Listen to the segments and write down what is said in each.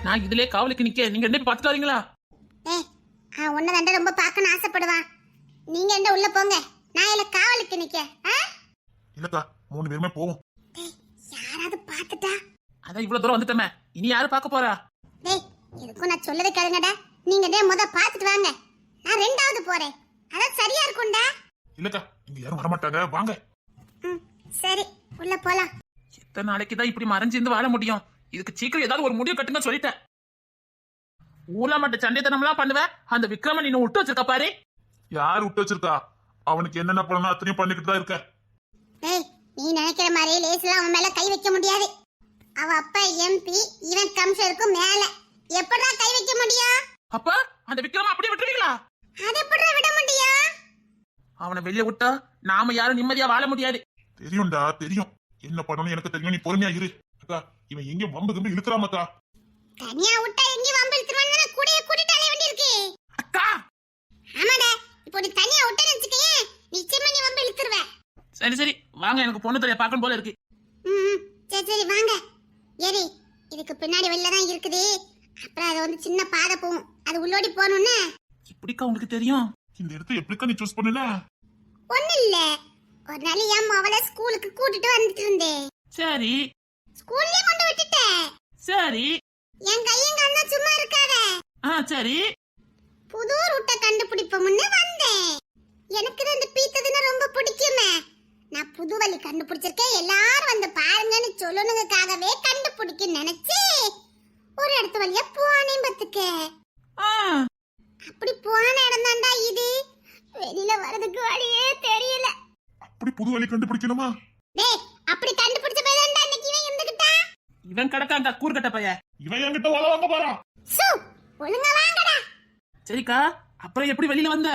நான் இதுலயே காவலுக்கு நிக்க, நீங்க என்ன பாத்துட்டு வரீங்களா? உன்ன தாண்ட ரொம்ப பார்க்கணும் ஆசைப்படுவான். நீங்க என்ன உள்ள போங்க, நான் இல்ல காவலுக்கு நிக்க. இல்லக்கா 3 பேருமே போவோம். யாராவது பாத்துட்டா? அதான் இவ்வளவு தூரம் வந்துட்டோமே, இனி யாரு பார்க்க போறா? டேய் எதுக்கும் நான் சொல்லது கேளுங்கடா. நீங்க முத பாத்துட்டு வாங்க, நான் 2வது போறேன். அதான் சரியா இருக்கும்டா. இல்லக்கா இங்க யாரும் வரமாட்டாங்க, வாங்க. சரி உள்ள போலாம். எத்தனை நாளைக்கு தான் இப்படி மறைஞ்சிருந்து வாழ முடியும்? இதுக்கு சீக்கிரம் ஏதாவது ஒரு முடிவு கட்டுங்க சொல்லிட்டேன். ஊர்ல மட்டும் சண்டைத்தனம்லாம் பண்ணுவேன், அந்த விக்ரமன் இன்னும் விட்டு வச்சிருக்க பாரு. யார் விட்டு வச்சிருக்கா? அவனுக்கு என்னென்ன பண்ணணும் அத்தனையும் பண்ணிக்கிட்டு தான் இருக்க. டேய் நீ நினைக்கிற மாதிரி லேஸ்ல அவன் மேல கை வைக்க முடியாது. அவ அப்பா எம்பி, இவன் கமிஷனருக்கு மேல எப்படா கை வைக்க முடியும்? அப்ப அந்த விக்ரம அப்படியே விட்டுருவீங்களா? அது எப்படா விட முடியும்? அவனை வெளியே விட்டா நாம யாரும் நிம்மதியா வாழ முடியாது. தெரியும்டா தெரியும், என்ன பண்ணணும் எனக்கு தெரியும், நீ பொறுமையா இரு. அக்கா இவன் எங்க வம்பு கம்பு இழுக்கிறாமக்கா. தனியா விட்டா எங்க வம்பு இழுத்துறான்னு கூடிய கூட்டிட்டு அலைய வேண்டியிருக்கு. அக்கா ஆமாடா, இப்போ நீ தனியா விட்டேன்னு வெச்சுக்கயே, நிச்சயமா நீ வம்பு இழுத்துருவ. சரி சரி வாங்க, எனக்கு பொண்ணு தெரிய பார்க்கணும் போல இருக்கு. சரி சரி வாங்க. ஏறி இதுக்கு பின்னாடி வெளில தான் இருக்குது. அப்புறம் அது வந்து சின்ன பாதை போகும், அது உள்ளோடி போகணும்னு. இப்படிக்கா உங்களுக்கு தெரியும்? இந்த இடத்தை எப்படிக்கா நீ சூஸ் பண்ணல? ஒண்ணு இல்ல, ஒரு நாள் என் மவளை ஸ்கூலுக்கு கூட்டிட்டு வந்துட்டு இருந்தேன். சரி ஸ்கூல்லயே கொண்டு விட்டுட்டேன். சரி என் கையங்க அண்ணா சும்மா இருக்காத. சரி புது ரூட்டை கண்டுபிடிப்போம்னு வந்தேன். எனக்கு இந்த பீத்ததுன்னா ரொம்ப பிடிக்குமே. நான் புது வழி கண்டுபிடிச்சிருக்கேன், எல்லாரும் வந்து பாருங்கன்னு சொல்லணுங்கக்காகவே கண்டுபிடிக்க நினைச்சு ஒரு இடத்து வழியா போனேன் பத்துக்க. அப்படி போன இடம் தான்டா இது. வெளியில வரதுக்கு வழியே தெரியல. அப்படி புது வழி கண்டுபிடிக்கணுமா? டேய் அப்படி கண்டுபிடிச்ச பையன்டா இன்னைக்கு இவன் இருந்துகிட்டா. இவன் கடக்காங்க கூர்கட்ட பைய. இவன் என்கிட்ட வள வாங்க போறான். சு ஒழுங்கா வாங்கடா. சரிக்கா அப்புறம் எப்படி வெளியில வந்த?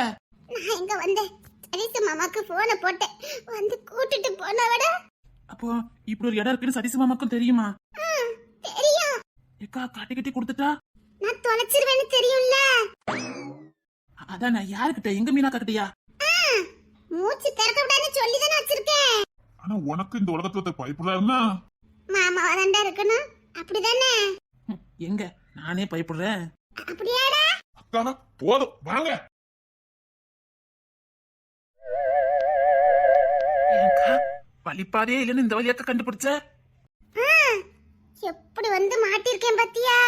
நான் எங்க வந்தேன், சதீஷ் மாமாக்கு போனை போட்டேன், வந்து கூட்டிட்டு போனவட. அப்போ இப்படி ஒரு இடம் இருக்குன்னு சதீஷ் மாமாக்கும் தெரியுமா? தெரியும். ஏக்கா காட்டி கட்டி கொடுத்துட்டா நான் தொலைச்சிருவேன்னு தெரியும்ல. அதான் நான் யாருக்கிட்ட, எங்க மீனா கட்டியா? மூச்சு திறக்க விடான்னு சொல்லி தானே வச்சிருக்கேன். ஆனா உனக்கு இந்த உலகத்துல பயப்படுறாருன்னா மாமாவா தான்டா இருக்கணும், அப்படிதானே? எங்க நானே பயப்படுறேன். அப்படியாடா? அக்கா போதும் வாங்க. ஏக்கா வழிப்பாதே இல்லைன்னு இந்த வழியாக்க கண்டுபிடிச்ச? எப்படி வந்து மாட்டிருக்கேன் பாத்தியா?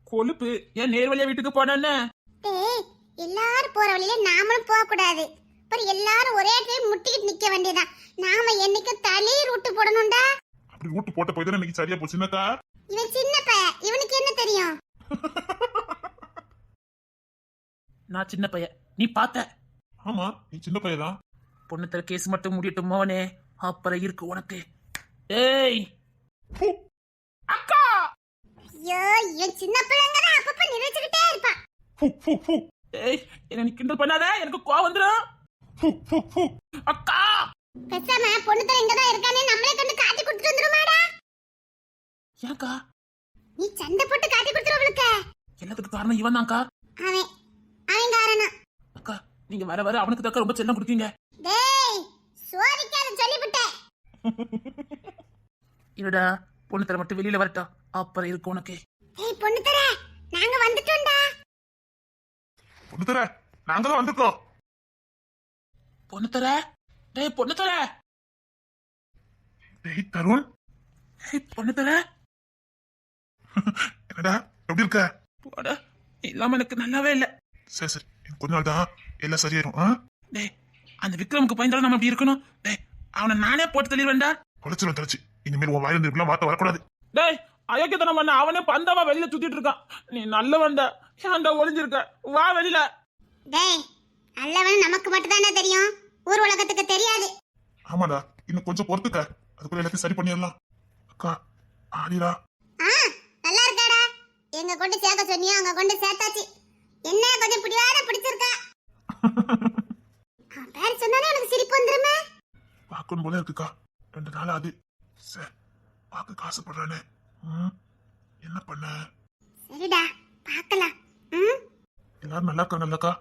கொழுப்பு ஏன் நேர் வழியா வீட்டுக்கு போனேன்னு? டேய் எல்லாரும் போற வழியில நாமளும் போக கூடாது. அப்புறம் எல்லாரும் ஒரே டைம் முட்டிக்கிட்டு நிக்க வேண்டியதான். நாம என்னைக்கு தலி ரூட்டு போடணும்டா. அப்படி ரூட்டு போட்ட போய் தான் இன்னைக்கு சரியா போச்சுனாக்கா. இவன் சின்ன பையன், இவனுக்கு என்ன தெரியும்? நான் சின்ன பையன், நீ பார்த்த? ஆமா நீ சின்ன பையதான். பொண்ணு தர கேஸ் மட்டும் முடியட்டும் மோனே, அப்புறம் இருக்கு உனக்கு. ஏய் அக்கா. ஐயோ இவன் சின்ன பிள்ளைங்கடா, அப்பப்ப நினைச்சுக்கிட்டே இருப்பான். ஏய் என்ன நீ கிண்டல் பண்ணாத, எனக்கு கோவம் வந்துரும். அக்கா பேசாம பொண்ணு தர இங்கதான் இருக்கானே நம்மளே கண்டு காட்டி கொடுத்துட்டு வந்துருமாடா. ஏக்கா நீ சண்டை போட்டு காட்டி கொடுத்துருவளுக்கு. எல்லாத்துக்கும் காரணம் இவன் தான்க்கா. அவன் அவன் காரணம். அக்கா நீங்க வர வர அவனுக்கு தக்க ரொம்ப செல்லம் கொடுக்கீங்க. டேய் சோதிக்காத சொல்லிவிட்டேன். இருடா பொண்ணு தர மட்டும் வெளியில வரட்டும், அப்புறம் இருக்கு உனக்கு. ஏய் பொண்ணு தர நாங்க வந்துட்டோம்டா. பொண்ணு தர நாங்க தான் வந்திருக்கோம். பொண்ணு தர டேய் பொண்ணு தர. டேய் தருண். ஏய் பொண்ணு தர. என்னடா எப்படி இருக்க? போடா இல்லாம எனக்கு நல்லாவே இல்ல. சரி சரி கொஞ்ச நாள் தான் எல்லாம் சரியாயிரும். டேய் அந்த விக்ரமுக்கு பயந்தாலும் நம்ம இப்படி இருக்கணும். டேய் அவனை நானே போட்டு தள்ளிடுவேன்டா. தொலைச்சிரும் தொலைச்சு, இனிமேல் உன் வாயிலிருந்து இப்படிலாம் வார்த்தை வரக்கூடாது. டேய் அயோக்கியத்தனம் பண்ண அவனே பந்தவா வெளியில சுத்திட்டு இருக்கான். நீ நல்லவன்டா, ஏன்டா ஒளிஞ்சிருக்க? வா வெளியில. டேய் நல்லவன் நமக்கு மட்டும் தானே தெரியும், ஊர் உலகத்துக்கு தெரியாது. ஆமாடா இன்னும் கொஞ்சம் பொறுத்துக்க, அதுக்குள்ள எல்லாத்தையும் சரி பண்ணிடலாம். அக்கா ஆடிடா. நல்லா இருக்காடா. எங்க கொண்டு சேர்க்க சொன்னியோ அங்க கொண்டு சேர்த்தாச்சு. என்ன கொஞ்சம் பிடிவாத பிடிச்சிருக்கா. பேர் சொன்னாலே உனக்கு சிரிப்பு வந்துருமே. பார்க்கணும் போல இருக்குக்கா, 2 நாள் ஆகுது. சரி பார்க்க காசுப்படுறானே, என்ன பண்ண? சரிடா பார்க்கலாம். எல்லாரும் நல்லா இருக்காங்கல்லக்கா?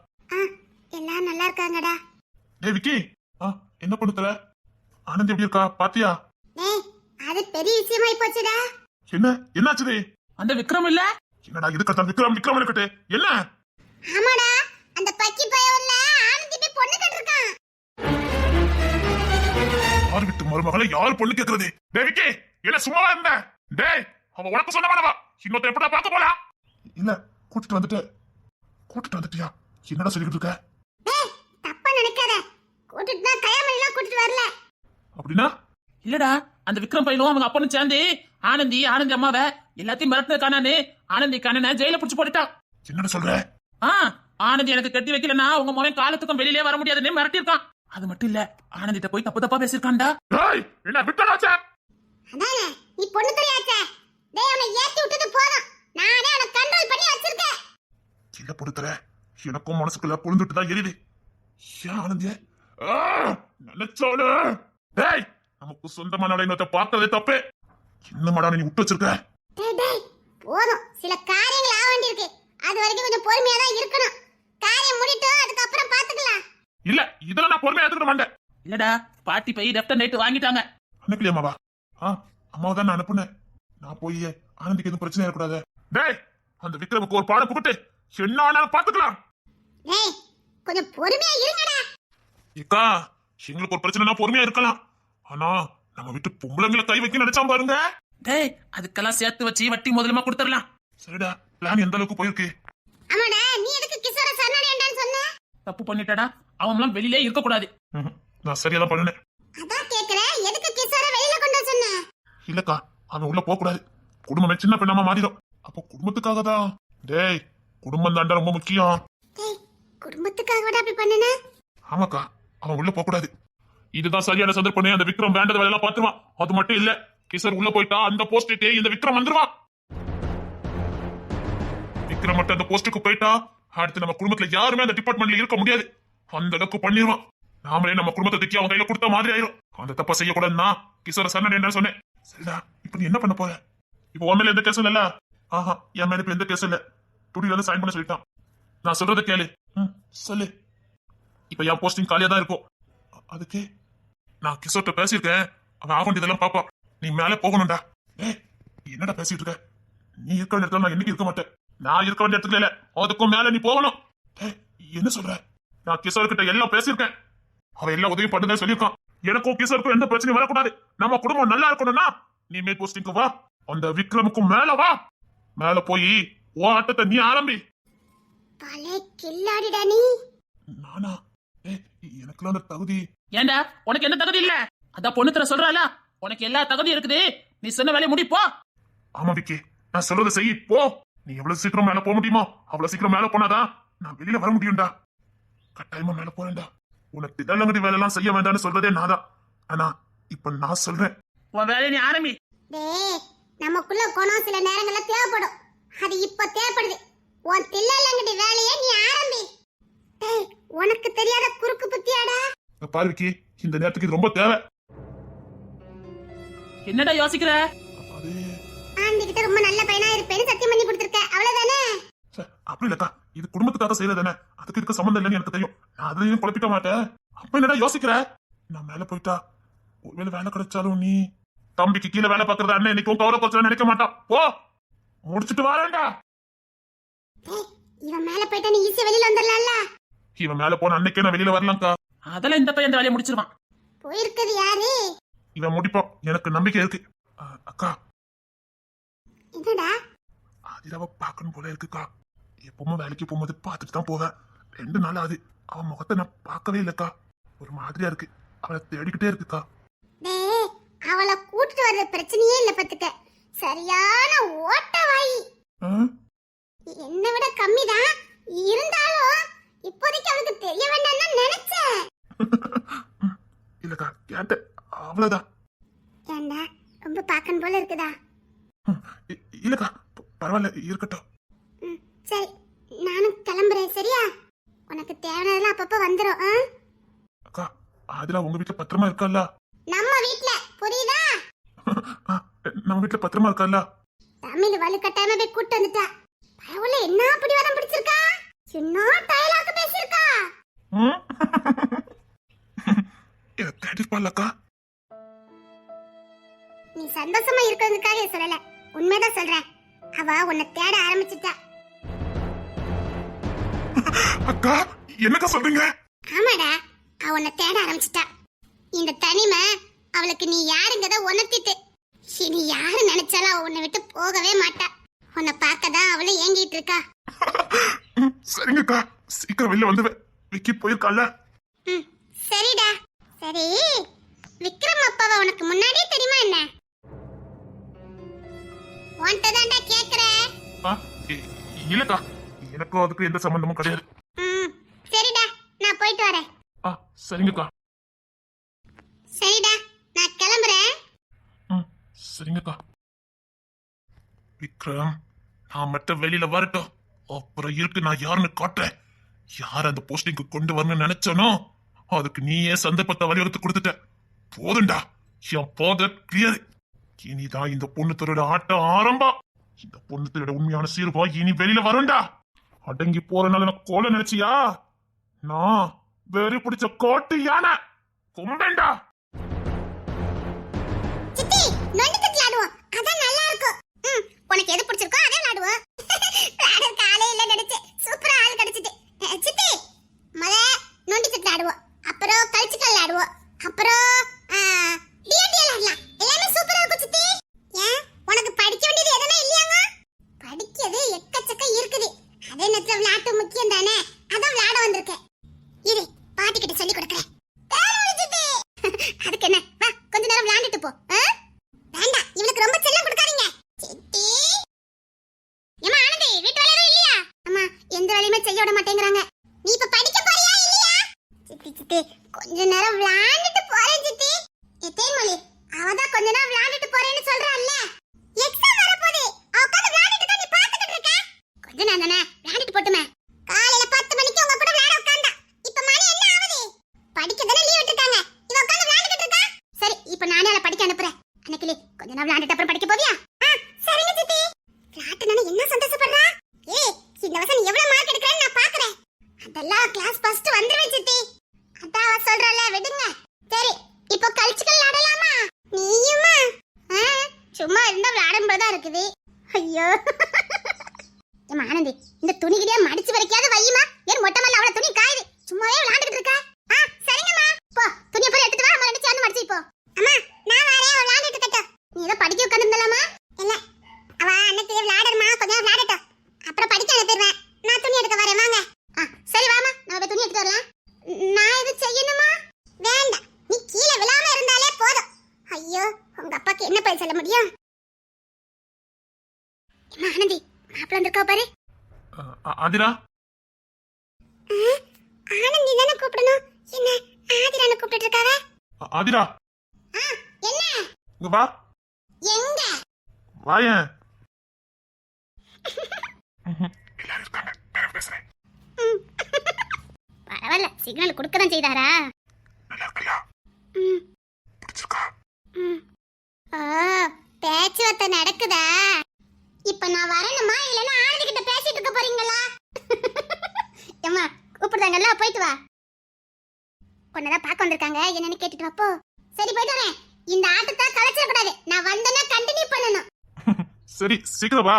எல்லாம் நல்லா இருக்காங்கடா. டேய் விக்கி, என்ன பண்ணு தர? ஆனந்த் எப்படி இருக்கா பாத்தியா? டேய் அது பெரிய விஷயமாயி போச்சுடா. என்ன என்னாச்சு? அந்த விக்ரம் இல்ல? என்னடா இதுக்கு விக்ரம் விக்ரம் இருக்கட்டு என்ன? ஆமாடா, அந்த பக்கி பையன்ல ஆனந்தி போய் பொண்ணு கேட்டிருக்கான். யார் விட்டு மருமகளை யார் பொண்ணு கேக்குறது? டேய் விக்கி, என்ன சும்மாவா இருந்த? டேய், அவ உனக்கு சொன்னவனவா? இன்னொருத்த எப்படா பார்க்க போலாம்? இல்ல, கூட்டிட்டு வந்துட்டியா? என்னடா சொல்லிட்டு இருக்க? ஏய், தப்பா நினைக்காத. கூட்டிட்டு நான் கையாமலாம் கூட்டிட்டு வரல. அப்படின்னா? இல்லடா, அந்த விக்ரம் பையனும் அவங்க அப்பனும் சேர்ந்து ஆனந்தி அம்மாவை எல்லாத்தையும் மிரட்டின காணானு ஆனந்தி கண்ணனை ஜெயில புடிச்சு போட்டுட்டான். என்னடா சொல்ற? ஆனந்தி எனக்கு கட்டி வைக்கலன்னா உங்க மகன் காலத்துக்கும் வெளியிலே வர முடியாதுன்னு மிரட்டிருக்கான். அது மட்டும் இல்ல, ஆனந்திட்ட போய் தப்பா பேசிருக்கான்டா. என்ன விட்டடாச்சே? அதானே, நீ பொண்ணு தெரியாச்சே. டேய், அவனை ஏத்தி விட்டுட்டு போறோம். நானே அவனை கண்ட்ரோல் பண்ணி வச்சிருக்கேன். இல்ல பொறுத்தர, எனக்கும் மனசுக்குள்ள புழுந்துட்டு தான் எரியுது. ஏன் ஆனந்திய நினைச்சாலு? டேய், நமக்கு சொந்தமான இன்னொருத்த பார்த்ததே தப்பே. என்னமாடா நீ விட்டு வச்சிருக்க? டேய், போதும். சில காரியங்கள் ஆக வேண்டியிருக்கு. அது வரைக்கும் கொஞ்சம் பொறுமையா தான் இருக்கணும். காரியம் முடிட்டு அதுக்கப்புறம் பாத்துக்கலாம். இல்ல, இதெல்லாம் நான் பொறுமையா எடுத்துக்க மாட்டேன். இல்லடா, பாட்டி பை லெஃப்ட் அண்ட் ரைட் வாங்கிட்டாங்க. அனுப்பலையாமாவா? அம்மாவை தான் நான் அனுப்புனேன். நான் போய் ஆனந்திக்கு எதுவும் பிரச்சனை இருக்கக்கூடாது. டேய், அந்த விக்ரமுக்கு ஒரு பாடம் புகட்டு. என்ன ஆனாலும் பாத்துக்கலாம். டேய், கொஞ்சம் பொறுமையா இருங்கடா. ஏக்கா, எங்களுக்கு ஒரு பிரச்சனைனா பொறுமையா இருக்கலாம். ஆனா நம்ம வீட்டு பொம்பளைங்களை கை வைக்க நினைச்சா பாருங்க. டேய், அதுக்கெல்லாம் சேர்த்து வச்சு வட்டி முதலமா கொடுத்துடலாம். சரிடா, பிளான் எந்த அளவுக்கு போயிருக்கு? ஆமாடா, நீ எதுக்கு கிஷோர சரணடையான்னு சொன்ன? தப்பு பண்ணிட்டடா, அவன்லாம் வெளியிலே இருக்க கூடாது. நான் சரியா தான் பண்ணுனேன். அதான் கேக்குறேன், எதுக்கு கிஷோர வெளியில கொண்டு வர சொன்ன? இல்லக்கா, அவன் உள்ள போக கூடாது. குடும்பமே சின்ன பெண்ணாம மாறிடும். அப்போ குடும்பத்துக்காக தான். டேய், குடும்பம் தாண்டா ரொம்ப முக்கியம். டேய், குடும்பத்துக்காக அப்படி பண்ணுன? ஆமாக்கா, அவன் உள்ள போக கூடாது. இதுதான் சரியான சந்தர்ப்பம். அந்த விக்ரம் வேண்டத வேலையெல்லாம் பாத்துருவான். அது மட்டும் இல்ல, கிஷோர் உள்ள போயிட்டா அந்த போஸ்டுக்கு இந்த விக்ரம் வந்துருவான். விக்ரம் மட்டும் அந்த போஸ்டுக்கு போயிட்டா அடுத்து நம்ம குடும்பத்துல யாருமே அந்த டிபார்ட்மெண்ட்ல இருக்க முடியாது. அந்த அளவுக்கு பண்ணிடுவான். நாமளே நம்ம குடும்பத்தை திக்கி அவன் கையில கொடுத்த மாதிரி ஆயிரும். அந்த தப்பா செய்யக்கூடாதுன்னா கிஷோர சரண் என்ன சொன்னேன். சரிடா, இப்ப நீ என்ன பண்ண போற? இப்ப உன் மேல எந்த கேஸும் இல்ல? என் மேல இப்ப எந்த கேஸும் இல்ல. துடியில இருந்து சைன் பண்ண சொல்லிட்டான். நான் சொல்றத கேளு. சொல்லு. இப்ப என் போஸ்டிங் காலியா தான் இருக்கும். அதுக்கு நான் கிஷோர்ட்ட பேசியிருக்கேன். அவன் ஆக வேண்டியதெல்லாம் பாப்பான். நீ மேல போகணும்டா. என்னடா பேசிட்டு இருக்க? நீ இருக்க வேண்டிய இடத்துல நான் என்னைக்கு இருக்க மாட்டேன். நான் இருக்க வேண்டிய இடத்துல இல்ல, அதுக்கும் மேல நீ போகணும். என்ன சொல்ற? நான் கிஷோர் கிட்ட எல்லாம் பேசியிருக்கேன். அவன் எல்லா உதவியும் பண்ணுதான் சொல்லியிருக்கான். எனக்கும் கிஷோருக்கும் எந்த பிரச்சனையும் வரக்கூடாது. நம்ம குடும்பம் நல்லா இருக்கணும்னா நீ மேல் போஸ்டிங்க்கு வா. அந்த விக்ரமுக்கும் மேல வா. மேல போய் ஓ ஆட்டத்தை நீ ஆரம்பி. பலே கில்லாடிடா நீ. நானா? எனக்குலாம் அந்த தகுதி. ஏண்டா, உனக்கு என்ன தகுதி இல்ல? அதான் பொண்ணு தர சொல்றாள, உனக்கு எல்லா தகுதியும் இருக்குது. நீ சொன்ன வேலையை முடிப்போ. ஆமா விக்கி, நான் சொல்றதை செய் போ. நீ எவ்வளவு சீக்கிரம் மேல போக முடியுமோ அவ்வளவு சீக்கிரம் மேல போனாதான் நான் வெளியில வர முடியும்டா. கட்டாயமா மேல போறேன்டா. உனக்கு திடலங்கடி வேலை எல்லாம் செய்ய வேண்டாம்னு சொல்றதே நாதான். ஆனா இப்ப நான் சொல்றேன், உன் வேலையை நீ ஆரம்பி. டேய், நமக்குள்ள குணம் சில நேரங்கள்ல தேவைப்படும். அது இப்ப தேவைப்படுது. உன் தில்லலங்கடி வேலையை நீ ஆரம்பி. டேய், உனக்கு தெரியாத குறுக்கு புத்தியாடா. பாரு விக்கி, இந்த நேரத்துக்கு இது ரொம்ப தேவை. என்னடா யோசிக்கிற? அது ஆண்டி கிட்ட ரொம்ப நல்ல பையனா இருப்பேன்னு சத்தியம் பண்ணி கொடுத்திருக்க, அவ்வளவுதானே? அப்படி இல்லக்கா, இது குடும்பத்துக்காக செய்யறதானே. அதுக்கு இருக்க சம்பந்தம் இல்லைன்னு எனக்கு தெரியும். நான் அதையும் குழப்பிக்க மாட்டேன். அப்ப என்னடா யோசிக்கிற? நான் மேல போயிட்டா ஒருவேளை வேலை கிடைச்சாலும் நீ தம்பிக்கு கீழே வேலை பாக்குறதா அண்ணன் இன்னைக்கும் கௌரவ குறைச்சல நினைக்க மாட்டான். போ, முடிச்சுட்டு வரேன்டா. இவன் மேல போயிட்டா நீ ஈஸியா வெளியில வந்துடலாம்ல. இவன் மேல போன அன்னைக்கே நான் வெளியில வரலாம்க்கா. அதெல்லாம் இந்த பையன் இந்த வேலையை முடிச்சிருவான். போயிருக்கிறது யாரு? இவன் முடிப்பான், எனக்கு நம்பிக்கை இருக்கு. அக்கா, என்னடா? ஆதிராவை பார்க்கணும் போல இருக்குக்கா. எப்பவும் வேலைக்கு போகும்போது பார்த்துட்டு தான் போவேன். 2 நாள் ஆகுது, அவன் முகத்தை நான் பார்க்கவே இல்லக்கா. ஒரு மாதிரியா இருக்கு. அவளை தேடிக்கிட்டே இருக்குக்கா. டேய், அவளை கூட்டிட்டு வர்ற பிரச்சனையே இல்ல பத்துக்க. சரியான ஓட்ட வாயி. என்னை விட கம்மிதான் இருந்தாலும் இப்போதைக்கு அவளுக்கு தெரிய வேண்டாம்னு நினைச்சேன். இல்லக்கா, கேட்டேன், அவ்வளவுதான். ஏண்டா, ரொம்ப பார்க்கணும் போல இருக்குதா? இல்லக்கா, பரவாயில்ல, இருக்கட்டும். சரி, நானும் கிளம்புறேன். சரியா? உனக்கு தேவையானதெல்லாம் அப்பப்ப வந்துரும். அக்கா, ஆதிரா உங்க வீட்டுல பத்திரமா இருக்கல்ல? நம்ம வீட்ல, புரியுதா? நம்ம வீட்டுல பத்திரமா இருக்கல்ல? தமிழ் வலுக்கட்டாயமா போய் கூட்டு வந்துட்டா. பரவாயில்ல, என்ன அப்படி வரம் பிடிச்சிருக்கா? என்ன டயலாக் பேசிருக்கா? தேடிப்பாளக்கா. நீ சந்தோஷமா இருக்கிறதுக்காக சொல்லல, உண்மைதான் சொல்றேன். அவ உன்னை தேட ஆரம்பிச்சிட்டா. அக்கா என்னக்கா சொல்றீங்க? ஆமாடா, அவ உன்னை தேட ஆரம்பிச்சிட்டா. இந்த தனிமை அவளுக்கு நீ யாருங்கத உணர்த்திட்டு. நீ யாரு நினைச்சாலும் அவ உன்னை விட்டு போகவே மாட்டா. உன்னை பார்க்கதான் அவளும் ஏங்கிட்டு இருக்கா. சரிங்கக்கா, சீக்கிரம் வெளில வந்துவேன். விக்கி போயிருக்கால. சரிடா. சரி, விக்ரம் அப்பாவை உனக்கு முன்னாடியே தெரியுமா என்ன? உன்கிட்டதான்டா கேக்குறேன். இல்லக்கா, எனக்கும் அதுக்கு எந்த சம்பந்தமும் கிடையாது. சரிடா, நான் போயிட்டு வரேன். சரிங்கக்கா. சரிடா, நான் கிளம்புறேன். சரிங்கக்கா. விக்ரம், நான் மட்டும் வெளியில வரட்டும், அப்புறம் இருக்கு நான் யாருன்னு காட்டுறேன். யார் அந்த போஸ்டிங்க்கு கொண்டு வரணும்னு நினைச்சனோ அதுக்கு நீயே சந்தர்ப்பத்தை வலியுறுத்தி கொடுத்துட்ட. போதுண்டா, என் போத கிளியர். இனிதான் இந்த பொண்ணு தரோட ஆட்டம் ஆரம்பம். இந்த பொண்ணு தரோட உண்மையான சீர்வா இனி வெளியில வரும்டா. அடங்கி போறனால நான் கோல நினைச்சியா? நான் வெறி பிடிச்ச கோட்டு யானை கும்பேண்டா. சித்தி, நொண்டி தட்டி ஆடுவோம், அதான் நல்லா இருக்கும். உனக்கு எது பிடிச்சிருக்கோ அதே விளையாடுவோம். விளையாட காலே இல்ல நினைச்சு சூப்பரா ஆள் கிடைச்சிட்டு. சித்தி, மொத நொண்டி தட்டி ஆடுவோம், அப்புறம் கல்ச்சுக்கல் ஆடுவோம், அப்புறம் டிஎன்டி விளையாடலாம். எல்லாமே சூப்பரா இருக்கும் சித்தி. ஏன், உனக்கு படிக்க வேண்டியது எதுனா இல்லையாங்க? படிக்கிறது எக்கச்சக்க இருக்குது. அதே நேரத்துல விளையாட்டு முக்கியம் தானே, அதான் விளையாட வந்திருக்கேன். இரு, பாட்டி கிட்ட சொல்லி கொடுக்கறேன். அதுக்கு என்ன, வா கொஞ்ச நேரம் விளையாண்டுட்டு போ. வேண்டாம், இவளுக்கு ரொம்ப செல்லம் கொடுக்காதீங்க. சித்தி, ஏமா ஆனந்தி, வீட்டு வேலை எதுவும் இல்லையா? அம்மா, எந்த வேலையுமே செய்ய விட மாட்டேங்கறாங்க. நீ இப்ப படிக்க போறியா இல்லையா? சித்தி சித்தி, கொஞ்ச நேரம் விளையாண்டுட்டு போறேன் சித்தி. எத்தேமொழி, அவதான் கொஞ்ச நேரம் விளையாண்டுட்டு போறேன்னு சொல்றாள்ல. எக்ஸாம் வரப்போகுது, அவ உட்கார்ந்து விளையாடிட்டு தான் நீ பாத்துக்கிட்டு இருக்க. கொஞ்ச நேரம் தானே விளையாடிட்டு போட்டுமே. காலையில 10 மணிக்கு உங்க கூட விளையாட உட்கார்ந்தா, இப்ப மணி என்ன ஆகுது? படிக்க தானே லீவ் விட்டுட்டாங்க, இவ உட்கார்ந்து விளையாடிட்டு இருக்கா. சரி, இப்ப நானே அவளை படிக்க அனுப்புறேன். அன்னைக்கு கொஞ்ச நேரம் விளையாடிட்டு அப்புறம் படிக்க போவியா? சரிங்க சித்தி. விளையாட்டுனா என்ன சந்தோஷப்படுறா? இந்த வருஷம் நீ எவ்வளவு மார்க் எடுக்கறன்னு நான் பாக்குறேன். அதெல்லாம் கிளாஸ் ஃபர்ஸ்ட் வந்துருவேன் சித்தி. அதான் அவ சொல்றல, விடுங்க. சரி, இப்போ கல்ச்சுக்கல் விளையாடலாமா? நீயுமா? சும்மா இருந்தா விளையாடும்போதா இருக்குது. ஐயோ, ஏமா ஆனந்தி, இந்த துணி கிட்டே மடிச்சு வரைக்காத வையுமா. ஏன் மொட்டை மேல அவள துணி காயுது, சும்மாவே விளையாண்டுட்டு இருக்க. சரிங்கம்மா, போ துணியை போய் எடுத்துட்டு வா, நம்ம ரெண்டு சேர்ந்து மடிச்சு இப்போ. அம்மா, நான் வரேன், விளையாண்டுட்டு இருக்கட்டும். நீ ஏதோ படிக்க உட்கார்ந்திருந்தலமா? இல்ல, அவ அன்னைக்கு விளையாடுறமா, கொஞ்சம் விளையாடட்டும், அப்புறம் படிக்க அனுப்பிடுவேன். நான் துணி எடுக்க வரேன், வாங்க. சரி வாமா, நம்ம போய் துணி எடுத்து வரலாம். நான் இது செய்யணுமா? வேண்டாம், நீ கீழே விழாம இருந்தாலே போதும். ஐயோ, உங்க அப்பாக்கு என்ன போய் சொல்ல முடியும்? அம்மா ஆனந்தி, மாப்பிள்ள வந்திருக்கா பாரு. ஆதிரா, ஆனந்தி தானே கூப்பிடணும், என்ன ஆதிரான்னு கூப்பிட்டு இருக்காவ? ஆதிரா, என்ன? இங்க வா. எங்க? வாயேன். எல்லாரும் இருக்காங்க, நான் பேசுறேன். பரவாயில்ல, சிக்னல் கொடுக்கதான் செய்தாரா? நல்லா இருக்கியா? பிடிச்சிருக்கா? பேச்சுவார்த்தை நடக்குதா? இப்ப நான் வரணுமா, இல்லன்னா ஆனந்தி கிட்ட பேசிட்டு இருக்க போறீங்களா? ஏம்மா, கூப்பிடுறாங்கல்ல, போயிட்டு வா. உன்னதான் பார்க்க வந்திருக்காங்க, என்னன்னு கேட்டுட்டு வாப்போ. சரி, போயிட்டு வரேன். இந்த ஆட்டத்தை கலைச்சிட கூடாது, நான் வந்தேன்னா கண்டினியூ பண்ணணும். சரி, சீக்கிரம் வா.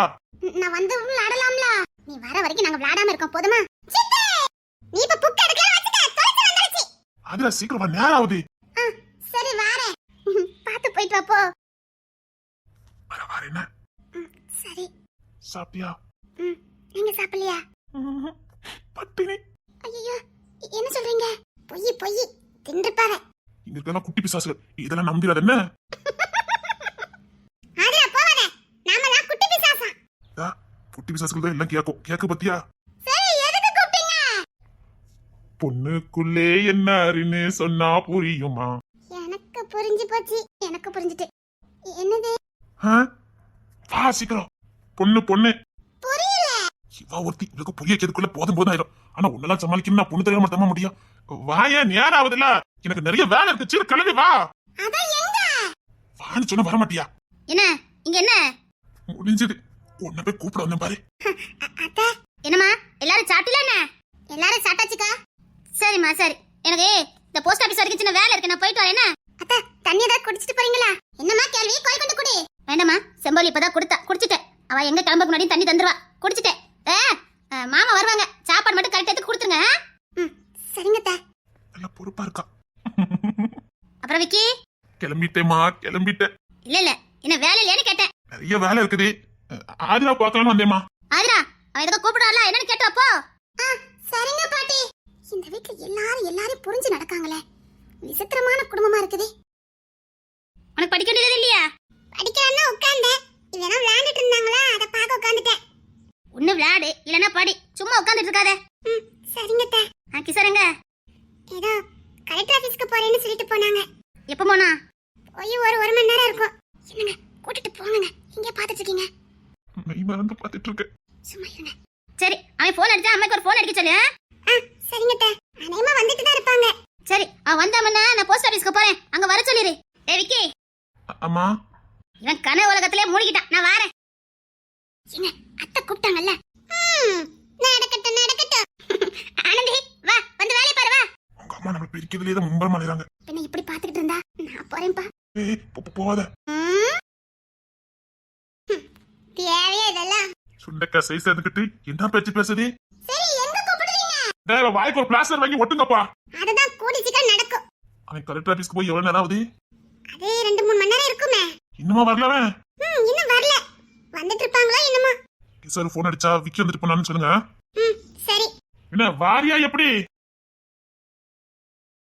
நான் வந்து விளையாடலாம்ல. நீ வர வரைக்கும் நாங்க விளையாடாம இருக்கோம், போதுமா? நீ இப்ப புக் எடுக்கல, வச்சுக்க, தொலைச்சு வந்துருச்சு. ஆதிரா, சீக்கிரம் வா, நேரம் ஆகுது. சரி, வரேன். பாத்து போயிட்டு வாப்போ. வர என்ன? சரி. சாப்பிட்டியா? நீங்க சாப்பிடலையா? பட்டினி. ஐயோ, என்ன சொல்றீங்க? பொய் தின்றுப்பாவ. இங்க இருக்கலாம் குட்டி பிசாசுகள், இதெல்லாம் நம்பிடாத என்ன? ஆதிரா, போவாத, நாம தான் குட்டி பிசாசா. குட்டி பிசாசுகள் தான் எல்லாம் கேக்கு பத்தியா? சரி, எதுக்கு கூப்பிட்டீங்க? பொண்ணுக்குள்ளே என்னன்னு சொன்னா புரியுமா? எனக்கு புரிஞ்சு போச்சு, எனக்கு புரிஞ்சுட்டு. என்னது? வா சீக்கிரம். பொண்ணு புரியல. இவா ஒருத்தி, இவளுக்கு புரிய வைக்கிறதுக்குள்ள போதும் ஆயிரும். ஆனா உன்னெல்லாம் சமாளிக்கணும், நான் பொண்ணு தெரியாம தம்ம முடியும். வாயா, நேரம் ஆகுதுல்ல, எனக்கு நிறைய வேலை இருக்கு. சீர கிளம்பி வா. அதான் எங்க? வான்னு சொன்ன வர மாட்டியா? என்ன இங்க என்ன முடிஞ்சது, உன்னை போய் கூப்பிட வந்தேன் பாரு. அத்தை, என்னம்மா எல்லாரும் சாப்பிட்டீங்களா? என்ன எல்லாரும் சாப்பிட்டாச்சுக்கா. சரிம்மா, சரி. எனக்கு இந்த போஸ்ட் ஆபீஸ் வரைக்கும் சின்ன வேலை இருக்கு, நான் போயிட்டு வரேன். அத்தை, தண்ணி ஏதாவது குடிச்சிட்டு போறீங்களா? என்னம்மா கேள்வி, கோய் கொண்டு குடி. வேண்டாம்மா, செம்போலி இப்பதான் குடிச்சிட்டேன். அவ அவ எங்க கிளம்ப முன்னாடி தண்ணி தந்துருவா. குடிச்சிட்டேன். மாமா வருவாங்க. சாப்பாடு மட்டும் கரெக்டா எடுத்து கொடுத்துருங்க. சரிங்க அத்தை. நல்ல பொறுப்பா இருக்கா. அப்புறம் விக்கி கிளம்பிட்டேமா, கிளம்பிட்டேன். இல்ல என்ன வேலை இல்லையான்னு கேட்டேன். நிறைய வேலை இருக்குது. ஆதிரா பார்க்கலாம்னு வந்தேம்மா. ஆதிரா அவ எதுக்கு கூப்பிடாளா என்னன்னு கேட்டப்போ. சரிங்க பாட்டி. இந்த வீட்ல எல்லாரும் புரிஞ்சு நடக்காங்களே. விசித்திரமான குடும்பமா இருக்குது. உனக்கு படிக்க வேண்டியது இல்லையா? படிக்கறேன்னா உட்கார்ந்தேன். இவனா விளையாடிட்டு இருந்தாங்களா அத பார்க்க உட்கார்ந்துட்டேன். ஒண்ணு விளையாடு இல்லனா படி. சும்மா உட்கார்ந்துட்டு இருக்காத. சரிங்க அத்தை. கிஷோரங்க ஏதோ கலெக்டர் ஆபீஸ்க்கு போறேன்னு சொல்லிட்டு போனாங்க. எப்ப போனா? போய் ஒரு மணி நேரம் இருக்கும். என்னங்க கூட்டிட்டு போங்கங்க. இங்க பாத்துட்டு இருக்கீங்க. மெய் மறந்து பார்த்துட்டு இருக்கேன். சும்மா இருங்க. சரி அவன் போன் அடிச்சா அம்மாக்கு ஒரு போன் அடிக்க சொல்லு. சரிங்க அத்தை. அநேகமா வந்துட்டு தான் இருப்பாங்க. சரி அவன் வந்தாமன்னா நான் போஸ்ட் ஆபீஸ்க்கு போறேன். அங்க வர சொல்லிரு. ஏய் விக்கி. அம்மா. இவன் கனவு உலகத்திலே மூழ்கிட்டான். நான் வரேன். ஏங்க அத்தை கூப்பிட்டாங்கல்ல. நடக்கட்டும். ஆனந்தி வா வந்து வேலைய பாரு வா. உங்க அம்மா நம்ம பிரிக்கிறதுலயே தான் மும்பரமா நிறாங்க. என்ன இப்படி பாத்துக்கிட்டு இருந்தா நான் போறேன்பா. ஏய் போவாத. தேவையா இதெல்லாம்? சுண்டக்காய் சைஸ் எடுத்துக்கிட்டு என்ன பேச்சு பேசுதே? சரி எங்க கூப்பிடுறீங்க? டேய் வாய்க்கு ஒரு பிளாஸ்டர் வாங்கி ஒட்டுங்கப்பா. அதுதான் கூடி சீக்கிரம் நடக்கும். அவன் கலெக்டர் ஆபீஸ்க்கு போய் எவ்வளவு நேரம் ஆகுது? அது 2-3 மணி நேரம் இருக்குமே. இன்னுமா வரலவன்? இன்னும் வரல. வந்துட்டு இருப்பாங்களா என்னமா? கிஷோர் போன் அடிச்சா விக்கி வந்துட்டு போனான்னு சொல்லுங்க. சரி. என்ன வாரியா எப்படி?